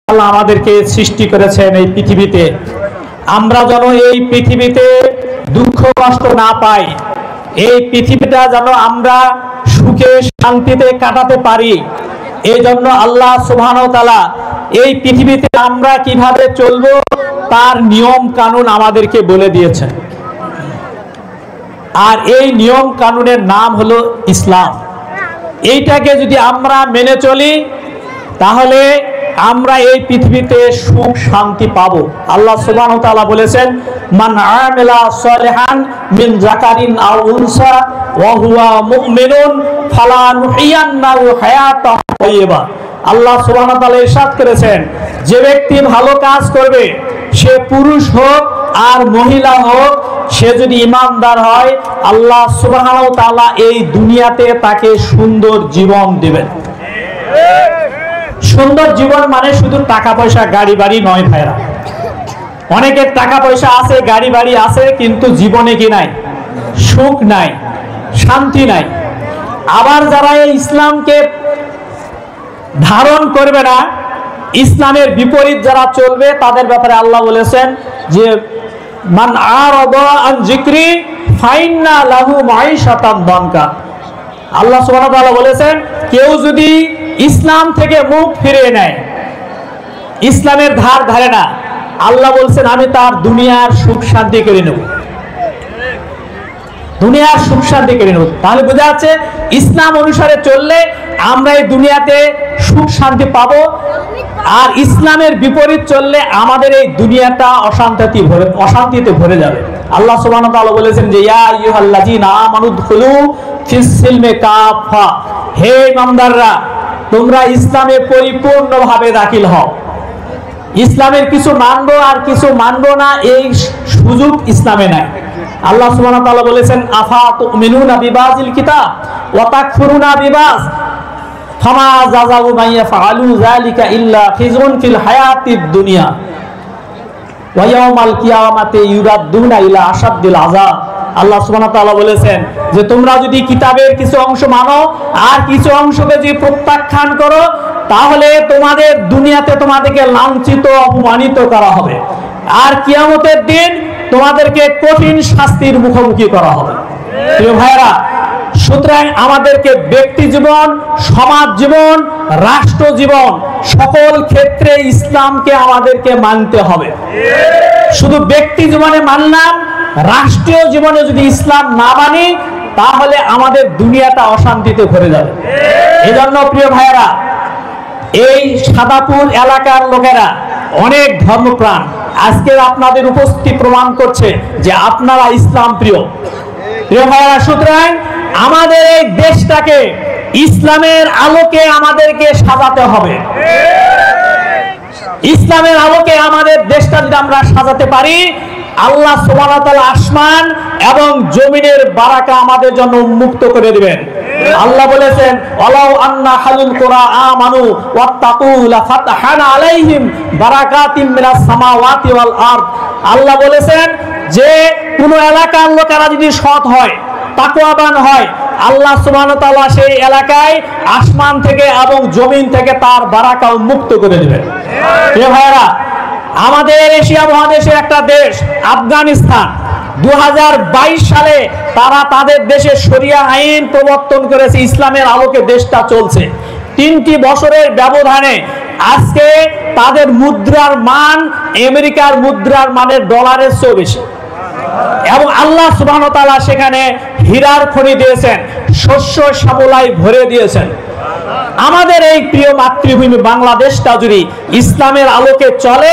আল্লাহ আমাদেরকে সৃষ্টি করেছেন এই পৃথিবীতে, আমরা যেন এই পৃথিবীতে দুঃখ কষ্ট না পাই, এই পৃথিবীটা যেন আমরা সুখে শান্তিতে কাটাতে পারি। এই জন্য আল্লাহ সুবহানাহু ওয়া তাআলা এই পৃথিবীতে আমরা কিভাবে চলবো তার নিয়ম কানুন আমাদেরকে বলে দিয়েছেন। আর এই নিয়ম কানুনের নাম হলো ইসলাম। এইটাকে যদি আমরা মেনে চলি তাহলে আমরা এই পৃথিবীতে সুখ শান্তি পাবো। আল্লাহ সুবহানাহু ওয়া তাআলা বলেছেন, মান আমিলা সলিহান মিন যাকারিন আও উনসা ওয়া হুয়া মুমিনুন ফালানুহিয়ান্নাহু হায়াতান তাইয়্যিবা। আল্লাহ সুবহানাহু ওয়া তাআলা ইরশাদ করেছেন, যে ব্যক্তি ভালো কাজ করবে, সে পুরুষ হোক আর মহিলা হোক, সে যদি ঈমানদার হয়, আল্লাহ সুবহানাহু ওয়া তাআলা এই দুনিয়াতে তাকে সুন্দর জীবন দিবেন। সুন্দর জীবন মানে শুধু টাকা পয়সা গাড়ি বাড়ি নয় ভাইরা। অনেকের টাকা পয়সা আছে, গাড়ি বাড়ি আছে, কিন্তু জীবনে কি নাই? সুখ নাই, শান্তি নাই। আবার যারা এই ইসলামকে ধারণ করবে না, ইসলামের বিপরীত যারা চলবে, তাদের ব্যাপারে আল্লাহ বলেছেন যে মান আরাদা আন যিকরি ফাইন্না লাহু মাঈশাতান দানকা। আল্লাহ সুবহানাহু ওয়া তাআলা বলেছেন, কেউ যদি ইসলাম থেকে মুখ ফিরিয়ে নেয়, ইসলামের ধার ধারে না, আল্লাহ বলছেন আমি তার দুনিয়ার সুখ শান্তি কেড়ে নেব, দুনিয়ার সুখ শান্তি কেড়ে নেব। তাহলে বোঝা যাচ্ছে ইসলাম অনুসারে চললে আমরা এই দুনিয়াতে সুখ শান্তি পাবো, আর ইসলামের বিপরীত চললে আমাদের এই দুনিয়াটা অশান্তিতে ভরে যাবে। আল্লাহ সুবহানাহু ওয়া তাআলা বলেছেন যে ইয়া আইয়ুহাল্লাযীনা আমানু দুখুলু ফিস সিলমি কাফা, হে ইমানদাররা, তোমরা ইসলামে পরিপূর্ণভাবে দাখিল হও। ইসলামের কিছু মানবো আর কিছু মানবো না, এই সুযোগ ইসলামে নাই। আল্লাহ সুবহানাহু ওয়া তাআলা বলেছেন, আফা তুমিনুনা বিবাযিল কিতাব ওয়া তাকফুরুনা বিবায ফামা জাযাউ মান ইয়াফআলু যালিকা ইল্লা খিজুন ফিল হায়াতিদ দুনিয়া ওয়া ইয়াউমাল কিয়ামাতি ইউরাদ্দুনা ইলা আশাদ্দিল আযাব। আল্লাহ সুবহানাহু ওয়া তাআলা বলেছেন যে তোমরা যদি কিতাবের কিছু অংশ মানো আর কিছু অংশকে যদি প্রত্যাখ্যান করো, তাহলে তোমাদের দুনিয়াতে তোমাদেরকে লাঞ্ছিত অপমানিত করা হবে, আর কিয়ামতের দিন তোমাদেরকে কঠিন শাস্তির মুখোমুখি করা হবে। প্রিয় ভাইরা, সুতরাং আমাদেরকে ব্যক্তি জীবন, সমাজ জীবন, রাষ্ট্র জীবন, সকল ক্ষেত্রে ইসলামকে আমাদেরকে মানতে হবে। শুধু ব্যক্তি জীবনে মানলাম, রাষ্ট্রীয় জীবনে যদি ইসলাম না মানি, তাহলে আমাদের দুনিয়াটা অশান্তিতে ভরে যাবে। এজন্য প্রিয় ভাইয়েরা, এই সাদাপুর এলাকার লোকেরা অনেক ধর্মপ্রাণ। আজকে আপনাদের উপস্থিতি প্রমাণ করছে যে আপনারা ইসলাম প্রিয়। প্রিয় ভাইয়েরা, সুতরাং আমাদের এই দেশটাকে ইসলামের আলোকে আমাদেরকে সাজাতে হবে। ইসলামের আলোকে আমাদের দেশটা যদি আমরা সাজাতে পারি, আল্লাহ সুবহানাহু ওয়া তাআলা আসমান এবং জমিনের বারাকা আমাদের জন্য উন্মুক্ত করে দিবেন। আল্লাহ বলেছেন, ওয়ালাউ আন্না হালুল কুরা আমানু ওয়াত্তাকু লাফাতাহনা আলাইহিম বারাকাতিম মিনাস সামাওয়াতি ওয়াল আরদ। আল্লাহ বলেছেন যে কোন এলাকার লোকেরা যদি সৎ হয়, তাকওয়াবান হয়, আল্লাহ সুবহানাহু ওয়া তাআলা সেই এলাকায় আসমান থেকে এবং জমিন থেকে তার বারাকা উন্মুক্ত করে দিবেন। প্রিয় ভাইরা, আমাদের এশিয়া মহাদেশের একটা দেশ আফগানিস্তান 2022 সালে তারা তাদের দেশে শরিয়া আইন প্রবর্তন করেছে, ইসলামের আলোকে দেশটা চলছে। 3টি বছরের ব্যবধানে আজকে তাদের মুদ্রার মান আমেরিকার মুদ্রার মানের ডলারের চেয়ে বেশি, এবং আল্লাহ সুবহানাহু ওয়া তাআলা সেখানে হীরার খনি দিয়েছেন, শস্য শ্যামলায় ভরে দিয়েছেন। আমাদের এই প্রিয় মাতৃভূমি বাংলাদেশটা যদি ইসলামের আলোকে চলে,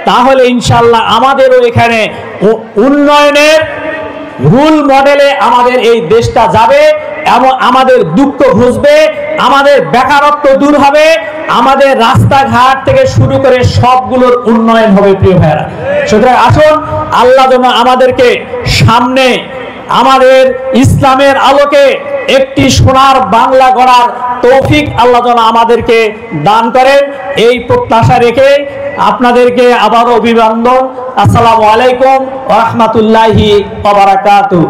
তাহলে ইনশাআল্লাহ আমাদেরও এখানে উন্নয়নের রুল মডেলে আমাদের এই দেশটা যাবে, এবং আমাদের দুঃখ ঘুচবে, আমাদের বেকারত্ব দূর হবে, আমাদের রাস্তাঘাট থেকে শুরু করে সবগুলোর উন্নয়ন হবে। প্রিয় ভাইরা, সুতরাং আসুন আল্লাহ যেন আমাদেরকে সামনে আমাদের ইসলামের আলোকে একটি সোনার বাংলা গড়ার তৌফিক আল্লাহ যেন আমাদেরকে দান করেন, এই প্রত্যাশা রেখে আপনাদেরকে আবারও অভিনন্দন। আসসালামু আলাইকুম ওয়া রাহমাতুল্লাহি ওয়া বারাকাতুহু।